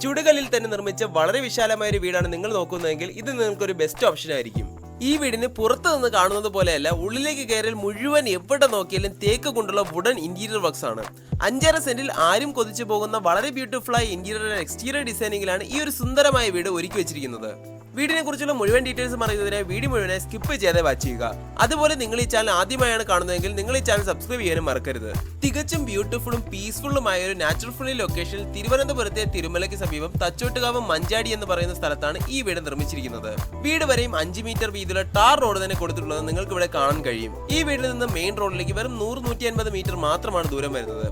ചുടുകല്ലിൽ തന്നെ നിർമ്മിച്ച വളരെ വിശാലമായ ഒരു വീടാണ് നിങ്ങൾ നോക്കുന്നതെങ്കിൽ ഇത് നിങ്ങൾക്കൊരു ബെസ്റ്റ് ഓപ്ഷൻ ആയിരിക്കും. ഈ വീടിന് പുറത്തു നിന്ന് കാണുന്നത് പോലെയല്ല, ഉള്ളിലേക്ക് കയറിയാൽ മുഴുവൻ എവിടെ നോക്കിയാലും തേക്ക് കൊണ്ടുള്ള വുഡൻ ഇന്റീരിയർ വർക്ക്സ് ആണ്. 5.5 സെന്റിൽ ആരും കൊതിച്ചു പോകുന്ന വളരെ ബ്യൂട്ടിഫുൾ ആയ ഇന്റീരിയർ ആൻഡ് എക്സ്റ്റീരിയർ ഡിസൈനിങ്ങിലാണ് ഈ ഒരു സുന്ദരമായ വീട് ഒരുക്കി വെച്ചിരിക്കുന്നത്. വീടിനെ കുറിച്ചുള്ള മുഴുവൻ ഡീറ്റെയിൽസ് അറിയുന്നതിനായി വീഡിയോ മുഴുവനെ സ്കിപ്പ് ചെയ്യാതെ വാച്ച് ചെയ്യുക. അതുപോലെ നിങ്ങൾ ഈ ചാനൽ ആദ്യമായാണ് കാണുന്നതെങ്കിൽ നിങ്ങൾ ഈ ചാനൽ സബ്സ്ക്രൈബ് ചെയ്യാനും മറക്കരുത്. തികച്ചും ബ്യൂട്ടിഫുള്ളും പീസ്ഫുള്ളുമായ ഒരു നാച്ചുറൽ ഫ്രണ്ട്ലി ലൊക്കേഷനിൽ തിരുവനന്തപുരത്തെ തിരുമലയ്ക്ക് സമീപം തച്ചോട്ടുകാവ് മഞ്ചാടി എന്ന് പറയുന്ന സ്ഥലത്താണ് ഈ വീട് നിർമ്മിച്ചിരിക്കുന്നത്. വീട് വരെയും 5 മീറ്റർ വീതിയുള്ള ടാർ റോഡ് തന്നെ കൊടുത്തിട്ടുള്ളത് നിങ്ങൾക്ക് ഇവിടെ കാണാൻ കഴിയും. ഈ വീട്ടിൽ നിന്ന് മെയിൻ റോഡിലേക്ക് വെറും 100-150 മീറ്റർ മാത്രമാണ് ദൂരം വരുന്നത്.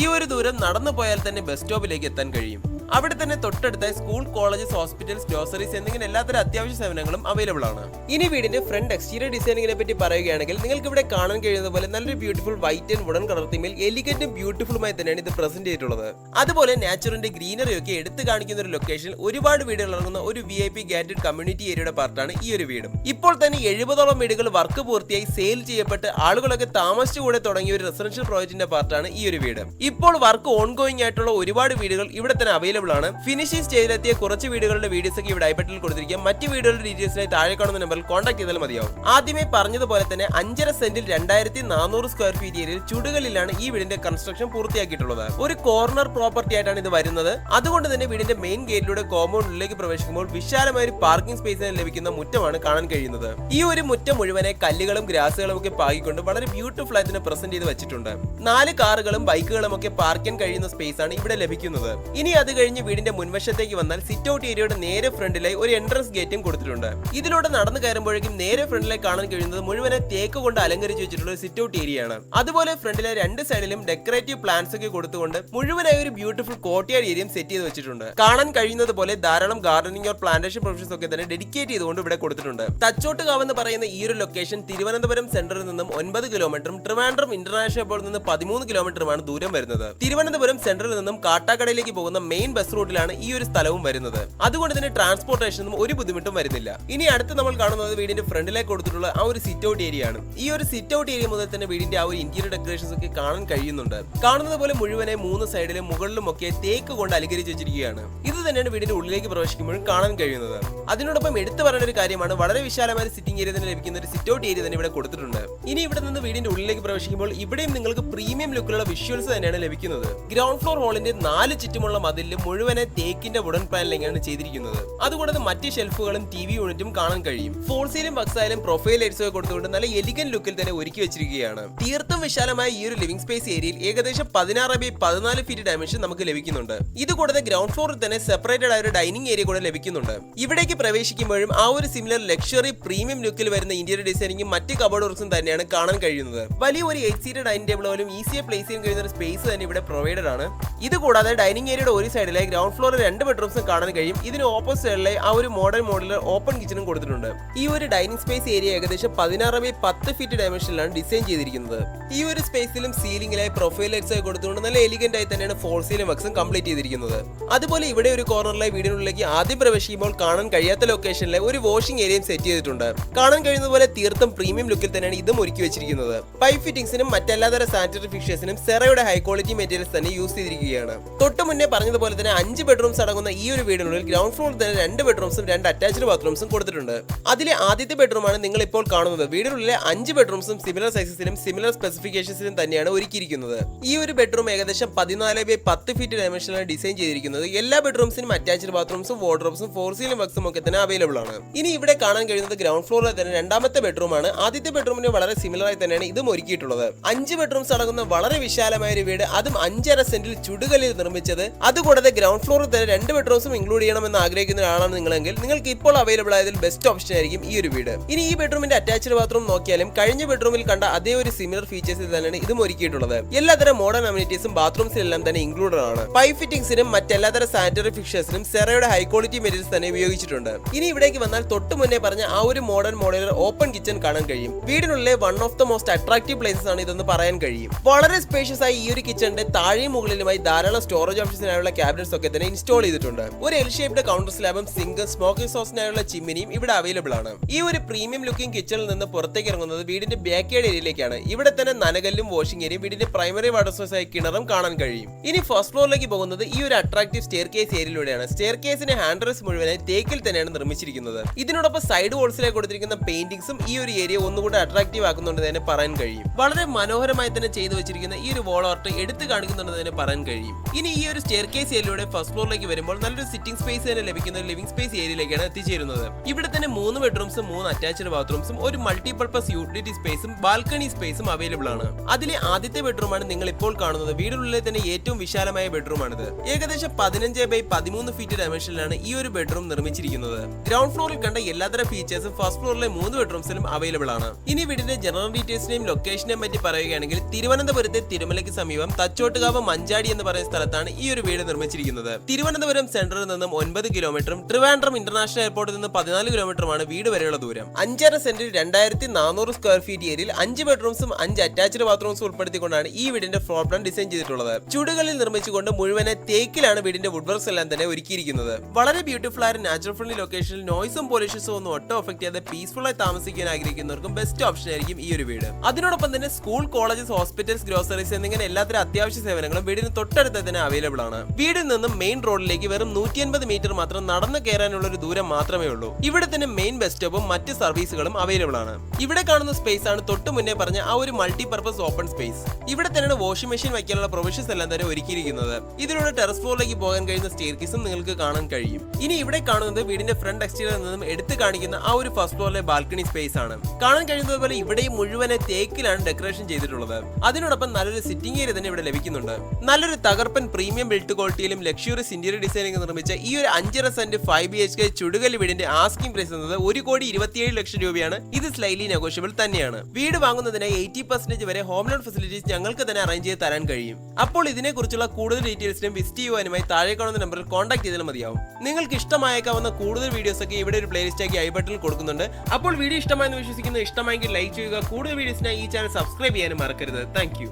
ഈ ഒരു ദൂരം നടന്നു പോയാൽ തന്നെ ബസ് സ്റ്റോപ്പിലേക്ക് എത്താൻ കഴിയും. അവിടെ തന്നെ തൊട്ടടുത്തായി സ്കൂൾ, കോളേജസ്, ഹോസ്പിറ്റൽസ്, ഗ്രോസറീസ് എന്നിങ്ങനെ എല്ലാത്തരം അത്യാവശ്യ സേവനങ്ങളും അവൈലബിൾ ആണ്. ഇനി വീടിന്റെ ഫ്രണ്ട് എക്സ്റ്റീരിയർ ഡിസൈനിങ്ങിനെ പറ്റി പറയുകയാണെങ്കിൽ നിങ്ങൾക്ക് ഇവിടെ കാണാൻ കഴിയുന്ന പോലെ നല്ലൊരു beautiful white and wooden colour തീമിൽ എലിഗന്റും ബ്യൂട്ടിഫുളുമായി തന്നെയാണ് ഇത് പ്രസന്റ് ചെയ്തിട്ടുള്ളത്. അതുപോലെ നാച്ചുറിന്റെ ഗ്രീനറി ഒക്കെ എടുത്തു കാണിക്കുന്ന ഒരു ലൊക്കേഷനിൽ ഒരുപാട് വീടുകൾ ഇറങ്ങുന്ന ഒരു VIP ഗാറ്റഡ് കമ്മ്യൂണിറ്റി ഏരിയയുടെ പാർട്ടാണ് ഈ ഒരു വീടും. ഇപ്പോൾ തന്നെ 70ഓളം വീടുകൾ വർക്ക് പൂർത്തിയായി സെയിൽ ചെയ്യപ്പെട്ട് ആളുകളൊക്കെ താമസിച്ചുകൂടെ തുടങ്ങിയ ഒരു റെസിഡൻഷ്യൽ പ്രോജക്റ്റിന്റെ പാർട്ടാണ് ഈ ഒരു വീട്. ഇപ്പോൾ വർക്ക് ഓൺഗോയിങ് ആയിട്ടുള്ള ഒരുപാട് വീടുകൾ ഇവിടെ തന്നെ അവൈലബിൾ ആണ്. ഫിനിഷിംഗ് സ്റ്റേജിലെത്തിയ കുറച്ച് വീടുകളുടെ വീഡിയോസ് ഒക്കെ ഇവിടെ ഐബട്ടണിൽ കൊടുത്തിരിക്കാം. മറ്റു വീടുകളുടെ ഡീറ്റെയിൽസിനായി താഴെ കാണുന്ന നമ്പറിൽ കോൺടാക്ട് ചെയ്താൽ മതിയാവും. ആദ്യമേ പറഞ്ഞതുപോലെ തന്നെ 5.5 സെന്റിൽ 2400 സ്ക്വയർ ഫീറ്റ് ഏരിയയിൽ ചുടുകല്ലിലാണ് ഈ വീടിന്റെ കൺസ്ട്രക്ഷൻ പൂർത്തിയാക്കിയിട്ടുള്ളത്. ഒരു കോർണർ പ്രോപ്പർട്ടി ആയിട്ടാണ് ഇത് വരുന്നത്. അതുകൊണ്ട് തന്നെ വീടിന്റെ മെയിൻ ഗേറ്റിലൂടെ കോമ്പൗണ്ടിലേക്ക് പ്രവേശിക്കുമ്പോൾ വിശാലമായ ഒരു പാർക്കിംഗ് സ്പേസിന് ലഭിക്കുന്ന മുറ്റമാണ് കാണാൻ കഴിയുന്നത്. ഈ ഒരു മുറ്റം മുഴുവനെ കല്ലുകളും ഗ്രാസുകളും ഒക്കെ പാകിക്കൊണ്ട് വളരെ ബ്യൂട്ടിഫുൾ ആയി തന്നെ പ്രസന്റ് ചെയ്ത് വെച്ചിട്ടുണ്ട്. 4 കാറുകളും ബൈക്കുകളും ഒക്കെ പാർക്ക് ചെയ്യാൻ കഴിയുന്ന സ്പേസ് ആണ് ഇവിടെ ലഭിക്കുന്നത്. ഇനി അത് കഴിഞ്ഞ് വീടിന്റെ മുൻവശത്തേക്ക് വന്നാൽ സിറ്റ് ഔട്ട് ഏരിയയുടെ നേരെ ഫ്രണ്ടിലായി ഒരു എൻട്രൻസ് ഗേറ്റും കൊടുത്തിട്ടുണ്ട്. ഇതിലൂടെ നടന്നു കയറുമ്പോഴേക്കും നേരെ ഫ്രണ്ടിലായി കാണാൻ കഴിയുന്നത് മുഴുവനെ തേക്ക് കൊണ്ട് അലങ്കരിച്ച് വെച്ചിട്ടുള്ള സിറ്റ് ഔട്ട് ഏരിയ ആണ്. അതുപോലെ ഫ്രണ്ടിലെ 2 സൈഡിലും ഡെക്കറേറ്റീവ് പ്ലാന്റ്സ് ഒക്കെ കൊടുത്തുകൊണ്ട് മുഴുവനായി ഒരു ബ്യൂട്ടിഫുൾ കോർട്ട്യാർഡ് ഏരിയയും സെറ്റ് ചെയ്ത് വെച്ചിട്ടുണ്ട്. കാണാൻ കഴിയുന്നത് പോലെ ധാരാളം ഗാർഡനിങ് ഓർ പ്ലാന്റേഷൻ പ്രൊഫഷൻസ് ഒക്കെ തന്നെ ഡെഡിക്കേറ്റ് ചെയ്തുകൊണ്ട് ഇവിടെ കൊടുത്തിട്ടുണ്ട്. തച്ചോട്ടുകാവ് എന്ന് പറയുന്ന ഈ ഒരു ലൊക്കേഷൻ തിരുവനന്തപുരം സെന്ററിൽ നിന്നും 9 കിലോമീറ്ററും ട്രിവാൻഡ്രം ഇന്റർനാഷണൽ എയർപോർട്ടിൽ നിന്ന് 13 കിലോമീറ്ററുമാണ് ദൂരം വരുന്നത്. തിരുവനന്തപുരം സെന്ററിൽ നിന്നും കാട്ടാക്കടയിലേക്ക് പോകുന്ന മെയിൻ ബസ് റൂട്ടിലാണ് ഈ ഒരു സ്ഥലവും വരുന്നത്. അതുകൊണ്ട് തന്നെ ട്രാൻസ്പോർട്ടേഷനും ഒരു ബുദ്ധിമുട്ടും വരുന്നില്ല. ഇനി അടുത്ത് നമ്മൾ കാണുന്നത് വീടിന്റെ ഫ്രണ്ടിലേക്ക് കൊടുത്തിട്ടുള്ള ആ ഒരു സിറ്റ് ഔട്ട് ഏരിയ ആണ്. ഈ ഒരു സിറ്റ് ഔട്ട് ഏരിയ മുതൽ തന്നെ വീടിന്റെ ആ ഒരു ഇന്റീരിയർ ഡെക്കറേഷൻസ് ഒക്കെ കാണാൻ കഴിയുന്നുണ്ട്. കാണുന്നത് പോലെ മുഴുവനെ 3 സൈഡിലും മുകളിലും ഒക്കെ തേക്ക് കൊണ്ട് അലങ്കരിച്ച് വെച്ചിരിക്കുകയാണ്. ഇത് തന്നെയാണ് വീടിന്റെ ഉള്ളിലേക്ക് പ്രവേശിക്കുമ്പോഴും കാണാൻ കഴിയുന്നത്. അതിനോടൊപ്പം എടുത്തു പറയുന്ന ഒരു കാര്യമാണ് വളരെ വിശാലമായ സിറ്റിംഗ് ഏരിയ തന്നെ ലഭിക്കുന്ന ഒരു സിറ്റ് ഔട്ട് ഏരിയ തന്നെ ഇവിടെ കൊടുത്തിട്ടുണ്ട്. ഇനി ഇവിടെ നിന്ന് വീടിന്റെ ഉള്ളിലേക്ക് പ്രവേശിക്കുമ്പോൾ ഇവിടെയും നിങ്ങൾക്ക് പ്രീമിയം ലുക്കിലുള്ള വിഷ്വൽസ് തന്നെയാണ് ലഭിക്കുന്നത്. ഗ്രൗണ്ട് ഫ്ലോർ ഹാളിന്റെ 4 ചുറ്റുമുള്ള മതിലിൽ മുഴുവനെ തേക്കിന്റെ വുഡൻ പാനലിംഗാണ് ചെയ്തിരിക്കുന്നത്. അതുകൂടാതെ മറ്റ് ഷെൽഫുകളും TV യൂണിറ്റും കാണാൻ കഴിയും. ഫോൾ സീലിംഗ് ബക്സായാലും പ്രൊഫൈൽ ലൈറ്റ്സ് ഒക്കെ കൊടുത്തുകൊണ്ട് നല്ല എലിഗന്റ് ലുക്കിൽ തന്നെ ഒരുക്കി വെച്ചിരിക്കുകയാണ്. തീർത്തും വിശാലമായ ഈ ഒരു ലിവിംഗ് സ്പേസ് ഏരിയയിൽ ഏകദേശം 16x14 ഫീറ്റ് ഡയമെൻഷൻ നമുക്ക് ലഭിക്കുന്നുണ്ട്. ഇതുകൂടാതെ ഗ്രൗണ്ട് ഫ്ലോറിൽ തന്നെ സെപ്പറേറ്റഡ് ആയ ഒരു ഡൈനിങ് ഏരിയ കൂടെ ലഭിക്കുന്നുണ്ട്. ഇവിടേക്ക് പ്രവേശിക്കുമ്പോഴും ആ ഒരു സിമിലർ ലക്ഷറി പ്രീമിയം ലുക്കിൽ വരുന്ന ഇന്റീരിയർ ഡിസൈനിങ്ങും മറ്റ് കബോർഡ് വർക്ക്സും തന്നെയാണ് കാണാൻ കഴിയുന്നത്. വലിയ ഒരു 8 സീറ്റർ ഡൈനിങ് ടേബിൾ പോലും ഈസിയായി പ്ലേസ് ചെയ്യാൻ കഴിയുന്ന ഒരു സ്പേസ് തന്നെ ഇവിടെ പ്രൊവൈഡഡ് ആണ്. ഇതുകൂടാതെ ഡൈനിങ് ഏരിയയുടെ ഒരു സൈഡിലെ ഗ്രൗണ്ട് ഫ്ലോറിൽ 2 ബെഡ്റൂംസും കാണാൻ കഴിയും. ഇതിന് ഓപ്പോസിറ്റ് സൈഡിലെ ആ ഒരു മോഡേൺ മോഡുലർ ഓപ്പൺ കിച്ചണും കൊടുത്തിട്ടുണ്ട്. ഈ ഒരു ഡൈനിങ് സ്പേസ് ഏരിയ ഏകദേശം 16x10 ഫീറ്റ് ഡയമെൻഷനിലാണ് ഡിസൈൻ ചെയ്തിരിക്കുന്നത്. ഈ ഒരു സ്പേസിലും സീലിംഗിലായി പ്രൊഫൈൽ ലൈറ്റ്സ് ആയി കൊടുത്തുകൊണ്ട് നല്ല എലിഗന്റ് ആയി തന്നെയാണ് ഫോൾ സീലിംഗ് വർക്ക്സും കംപ്ലീറ്റ് ചെയ്തിരിക്കുന്നത്. അതുപോലെ ഇവിടെ ഒരു കോർണറിലായി വീടിനുള്ളിലേക്ക് ആദ്യം പ്രവേശിക്കുമ്പോൾ കാണാൻ കഴിയാത്ത ലൊക്കേഷനിലെ ഒരു വാഷിംഗ് ഏരിയയും സെറ്റ് ചെയ്തിട്ടുണ്ട്. കാണാൻ കഴിയുന്ന പോലെ തീർത്തും പ്രീമിയം ലുക്കിൽ തന്നെയാണ് ഇതും ഒരുക്കി വെച്ചിരിക്കുന്നത്. പൈപ്പ് ഫിറ്റിംഗ്സിനും മറ്റെല്ലാതര സാനിറ്ററി ഫിക്സേഴ്സിനും സെറയുടെ ഹൈ ക്വാളിറ്റി മെറ്റീരിയൽസ് തന്നെ യൂസ് ചെയ്തിരിക്കുകയാണ്. തൊട്ട് മുന്നേ പറഞ്ഞതുപോലെ തന്നെ 5 ബെഡ്റൂംസ് അടങ്ങുന്ന ഈ ഒരു വീടിനുള്ളിൽ ഗ്രൗണ്ട് ഫ്ലോറിൽ തന്നെ 2 ബെഡ്റൂംസും 2 അറ്റാച്ച്ഡ് ബാത്റൂംസും കൊടുത്തിട്ടുണ്ട്. അതിലെ ആദ്യത്തെ ബെഡ്റൂമാണ് നിങ്ങൾ ഇപ്പോൾ കാണുന്നത്. വീടിനുള്ളിലെ 5 ബെഡ്റൂംസും സിമിലർ സൈസസിലും സിമിലർ സ്പെസിഫിക്കേഷൻസിലും തന്നെയാണ് ഒരുക്കിയിരിക്കുന്നത്. ഈ ഒരു ബെഡ്റൂം ഏകദേശം 14x10 ഫീറ്റ് ഡയമെൻഷനിലാണ് ഡിസൈൻ ചെയ്തിരിക്കുന്നത്. എല്ലാ ബെഡ്റൂംസിനും അറ്റാച്ച്ഡ് ബാത്റൂംസും വാർഡ്രോബ്സും ഫോർ സീലിംഗ് വർക്ക്സും ഒക്കെ തന്നെ അവൈലബിൾ ആണ്. ഇനി ഇവിടെ കാണാൻ കഴിയുന്നത് ഗ്രൗണ്ട് ഫ്ലോറിലെ തന്നെ രണ്ടാമത്തെ ബെഡ്റൂമാണ്. ആദ്യത്തെ ബെഡ്റൂമിന് വളരെ സിമിലർ ആയി തന്നെയാണ് ഇതും ഒരുക്കിയിട്ടുള്ളത്. 5 ബെഡ്റൂംസ് അടങ്ങുന്ന വളരെ വിശാലമായ ഒരു വീട്, അതും 5.5 സെന്റിൽ ചുടുകല്ലിൽ നിർമ്മിച്ചത്. അതുകൂടാതെ ഗ്രൗണ്ട് ഫ്ലോറിൽ തന്നെ 2 ബെഡ്റൂംസും ഇൻക്ലൂഡ് ചെയ്യണമെന്ന് ആഗ്രഹിക്കുന്ന ഒരാളാണ് നിങ്ങളെങ്കിൽ നിങ്ങൾക്ക് ഇപ്പോൾ അവൈലബിൾ ആയതിൽ ബെസ്റ്റ് ഓപ്ഷൻ ആയിരിക്കും ഈ ഒരു വീട്. ഇനി ഈ ബെഡ്റൂമിന്റെ അറ്റാച്ച്ഡ് ബാത്റൂം നോക്കിയാലും കഴിഞ്ഞ ബെഡ്റൂമിൽ കണ്ട അതേ ഒരു സിമിലർ ഫീച്ചേഴ്സിൽ തന്നെയാണ് ഇതും ഒരുക്കിയിട്ടുള്ളത്. എല്ലാതരം മോഡേൺ അമ്യൂണിറ്റീസും ബാത്റൂംസിലെല്ലാം തന്നെ ഇൻക്ലൂഡഡ് ആണ്. പൈപ്പ് ഫിറ്റിംഗ്സിനും മറ്റെല്ലാതരം സാനിറ്ററി ഫിക്സേഴ്സിനും സെറയുടെ ഹൈ ക്വാളിറ്റി മെറ്റീരിയൽസ് തന്നെ ഉപയോഗിച്ചിട്ടുണ്ട്. ഇനി ഇവിടേക്ക് വന്നാൽ തൊട്ട് മുന്നേ പറഞ്ഞ ആ ഒരു മോഡേൺ മോഡുലർ ഓപ്പൺ കിച്ചൺ കാണാൻ കഴിയും. വീടിനുള്ളിലെ one of the most attractive places ആണ് ഇതെന്ന് പറയാൻ കഴിയും. വളരെ സ്പേഷ്യസ് ആയി ഈ ഒരു കിച്ചണിന്റെ താഴെയും മുകളിലുമായി ധാരാളം സ്റ്റോറേജ് ഓപ്ഷൻസിനായുള്ള ക്യാബിനറ്റ് ക്യാബിനറ്റ്സ് ഒക്കെ തന്നെ ഇൻസ്റ്റാൾ ചെയ്തിട്ടുണ്ട്. ഒരു എൽ ഷേപ്ഡ് കൗണ്ടർ സ്ലാബും സിങ്കും സ്മോക്കിംഗ് സോസിനായുള്ള ചിമ്മിനിയും ഇവിടെ അവൈലബിൾ ആണ്. ഈ ഒരു പ്രീമിയം ലുക്കിംഗ് കിച്ചണിൽ നിന്ന് പുറത്തേക്ക് ഇറങ്ങുന്നത് വീടിന്റെ ബാക്ക് യാർഡ് ഏരിയയിലേക്കാണ്. ഇവിടെ തന്നെ നനകല്ലും വാഷിംഗ് ഏരിയയും വീടിന്റെ പ്രൈമറി വാട്ടർ സോഴ്സ് ആയ കിണറും കാണാൻ കഴിയും. ഇനി ഫസ്റ്റ് ഫ്ലോറിലേക്ക് പോകുന്നത് ഈ ഒരു അട്രാക്റ്റീവ് സ്റ്റെയർ കേസ് ഏരിയയിലൂടെയാണ്. സ്റ്റെയർ കേസിന്റെ ഹാൻഡ് റെസ്റ്റ് മുഴുവനായി തേക്കിൽ തന്നെയാണ് നിർമ്മിച്ചിരിക്കുന്നത്. ഇതിനോടൊപ്പം സൈഡ് വോൾസിലേക്ക് കൊടുത്തിരിക്കുന്ന പെയിന്റിംഗ്സും ഈ ഒരു ഏരിയ ഒന്നുകൂടെ അട്രാക്റ്റീവ് ആക്കുന്നുണ്ട് തന്നെ പറയാൻ കഴിയും. വളരെ മനോഹരമായി തന്നെ ചെയ്തു വെച്ചിരിക്കുന്ന ഈ ഒരു വോൾ ആർട്ട് എടുത്തു കാണിക്കുന്നുണ്ട് തന്നെ പറയാൻ കഴിയും. ഇനി ഈ ഒരു സ്റ്റെയർ കേസ് ഏരിയയിലൂടെ ഫസ്റ്റ് ഫ്ലോറിലേക്ക് വരുമ്പോൾ നല്ലൊരു സിറ്റിംഗ് സ്പേസ് തന്നെ ലഭിക്കുന്ന ഒരു ലിവിംഗ് സ്പേസ് ഏരിയയിലേക്കാണ് എത്തിച്ചേരുന്നത്. ഇവിടെ തന്നെ 3 ബെഡ്റൂംസും 3 അറ്റാച്ച്ഡ് ബാത്റൂംസും ഒരു മൾട്ടിപർപ്പസ് യൂട്ടിലിറ്റി സ്പേസും ബാൽക്കണി സ്പേസും അവൈലബിൾ ആണ്. അതിലെ ആദ്യത്തെ ബെഡ്റൂമാണ് നിങ്ങൾ ഇപ്പോൾ കാണുന്നത്. വീടിനുള്ളിൽ തന്നെ ഏറ്റവും വിശാലമായ ബെഡ്റൂമാണിത്. ഏകദേശം 15x13 ഫീറ്റ് ഡയമെൻഷനിലാണ് ഈ ഒരു ബെഡ്റൂം നിർമ്മിച്ചിരിക്കുന്നത്. ഗ്രൗണ്ട് ഫ്ലോറിൽ കണ്ട എല്ലാത്തരം ഫീച്ചേഴ്സും ഫസ്റ്റ് ഫ്ലോറിലെ 3 ബെഡ്റൂംസിലും അവൈലബിൾ ആണ്. ഇനി വീടിന്റെ ജനറൽ ഡീറ്റെയിൽസിനെയും ലൊക്കേഷനെയും പറ്റി പറയുകയാണെങ്കിൽ തിരുവനന്തപുരത്തെ തിരുമലയ്ക്ക് സമീപം തച്ചോട്ടുകാവ് മഞ്ചാടി എന്ന് പറയുന്ന സ്ഥലത്താണ് ഈ ഒരു വീട് നിർമ്മിച്ചിരിക്കുന്നത്. തിരുവനന്തപുരം സെൻട്രലിൽ നിന്നും 9 കിലോമീറ്ററും ട്രിവാൻഡ്രം ഇന്റർനാഷണൽ എയർപോർട്ടിൽ നിന്ന് 14 കിലോമീറ്ററുമാണ് വീട് വരെയുള്ള ദൂരം. 5.5 സെന്റിൽ 2400 സ്ക്വയർ ഫീറ്റ് ഏരിയയിൽ 5 ബെഡ്റൂംസും 5 അറ്റാച്ച്ഡ് ബാത്റൂംസും ഉൾപ്പെടുത്തിക്കൊണ്ടാണ് ഈ വീടിന്റെ ഫ്ലോർ പ്ലാൻ ഡിസൈൻ ചെയ്തിട്ടുള്ളത്. ചുടുകളിൽ നിർമ്മിച്ചുകൊണ്ട് മുഴുവനെ തേക്കിലാണ് വീടിന്റെ വുഡ് വർക്ക്സ് എല്ലാം തന്നെ ഒരുക്കിയിരിക്കുന്നത്. വളരെ ബ്യൂട്ടിഫുൾ ആയ നാച്ചുറൽ ഫ്രണ്ട്ലി ലൊക്കേഷനിൽ നോയ്സും പൊല്യൂഷൻസും ഒന്നും ഒട്ടും എഫക്ട് ചെയ്യാതെ പീസ്ഫുൾ ആയി താമസിക്കാൻ ആഗ്രഹിക്കുന്നവർക്കും ബെസ്റ്റ് ഓപ്ഷൻ ആയിരിക്കും ഈ ഒരു വീട്. അതിനോടൊപ്പം തന്നെ സ്കൂൾ, കോളേജസ്, ഹോസ്പിറ്റൽസ്, ഗ്രോസറീസ് എന്നിങ്ങനെ എല്ലാത്തരം അത്യാവശ്യ സേവനങ്ങളും വീടിന് തൊട്ടടുത്ത് തന്നെ അവൈലബിൾ ആണ്. വീടിൽ നിന്നും മെയിൻ റോഡിലേക്ക് വെറും 150 മീറ്റർ മാത്രം നടന്നു കയറാനുള്ള ഒരു ദൂരം മാത്രമേ ഉള്ളൂ. ഇവിടെ തന്നെ മെയിൻ ബസ് സ്റ്റോപ്പും മറ്റ് സർവീസുകളും അവൈലബിൾ ആണ്. ഇവിടെ കാണുന്ന സ്പേസ് ആണ് തൊട്ട് മുന്നേ പറഞ്ഞ ആ ഒരു മൾട്ടിപർപ്പസ് ഓപ്പൺ സ്പേസ്. ഇവിടെ തന്നെയാണ് വാഷിംഗ് മെഷീൻ വയ്ക്കാനുള്ള പ്രൊവിഷൻസ് എല്ലാം തന്നെ ഒരുക്കിയിരിക്കുന്നത്. ഇതിലൂടെ ടെറസ് ഫ്ലോറിലേക്ക് പോകാൻ കഴിയുന്ന സ്റ്റെയർകേസും നിങ്ങൾക്ക് കാണാൻ കഴിയും. ഇനി ഇവിടെ കാണുന്നത് വീടിന്റെ ഫ്രണ്ട് എക്സ്റ്റീരിയറിൽ നിന്നും എടുത്തു കാണിക്കുന്ന ആ ഒരു ഫസ്റ്റ് ഫ്ലോറിലെ ബാൽക്കണി സ്പേസ് ആണ്. കാണാൻ കഴിയുന്നത് പോലെ ഇവിടെയും മുഴുവനെ തേക്കിലാണ് ഡെക്കറേഷൻ ചെയ്തിട്ടുള്ളത്. അതിനോടൊപ്പം നല്ലൊരു സിറ്റിംഗ് ഏരിയ തന്നെ ഇവിടെ ലഭിക്കുന്നുണ്ട്. നല്ലൊരു തകർപ്പൻ പ്രീമിയം ബിൽഡ് ക്വാളിറ്റിയിലും ലക്ഷറിയസ് ഇന്റീരിയർ ഡിസൈനിങ് നിർമ്മിച്ച ഈ ഒരു 5.5 സെന്റ് 5 BHK ചുടുകല്ല് വീടിന്റെ ആസ്കിംഗ് പ്രൈസ് എന്നത് 1,27,00,000 രൂപയാണ്. ഇത് സ്ലൈറ്റ്ലി നെഗോഷ്യബിൾ തന്നെയാണ്. വീട് വാങ്ങുന്നതിന് 80% വരെ ഹോം ലോൺ ഫെസിലിറ്റീസ് ഞങ്ങൾക്ക് തന്നെ അറേഞ്ച് ചെയ്ത് തരാൻ കഴിയും. അപ്പോൾ ഇതിനെക്കുറിച്ചുള്ള കൂടുതൽ ഡീറ്റെയിൽസിനും വിസിറ്റ് ചെയ്യുവാനുമായി താഴെ കാണുന്ന നമ്പറിൽ കോൺടാക്ട് ചെയ്താൽ മതിയാവും. നിങ്ങൾക്ക് ഇഷ്ടമായേക്കാവുന്ന കൂടുതൽ വീഡിയോസ് ഒക്കെ ഇവിടെ ഒരു പ്ലേലിസ്റ്റ് ആക്കി ഐ ബട്ടണിൽ കൊടുക്കുന്നുണ്ട്. അപ്പോൾ വീഡിയോ ഇഷ്ടമായെന്ന് വിശ്വസിക്കുന്നു. ഇഷ്ടമായെങ്കിൽ ലൈക്ക് ചെയ്യുക. കൂടുതൽ വീഡിയോസിനായി ഈ ചാനൽ സബ്സ്ക്രൈബ് ചെയ്യാനും മറക്കരുത്. Thank you.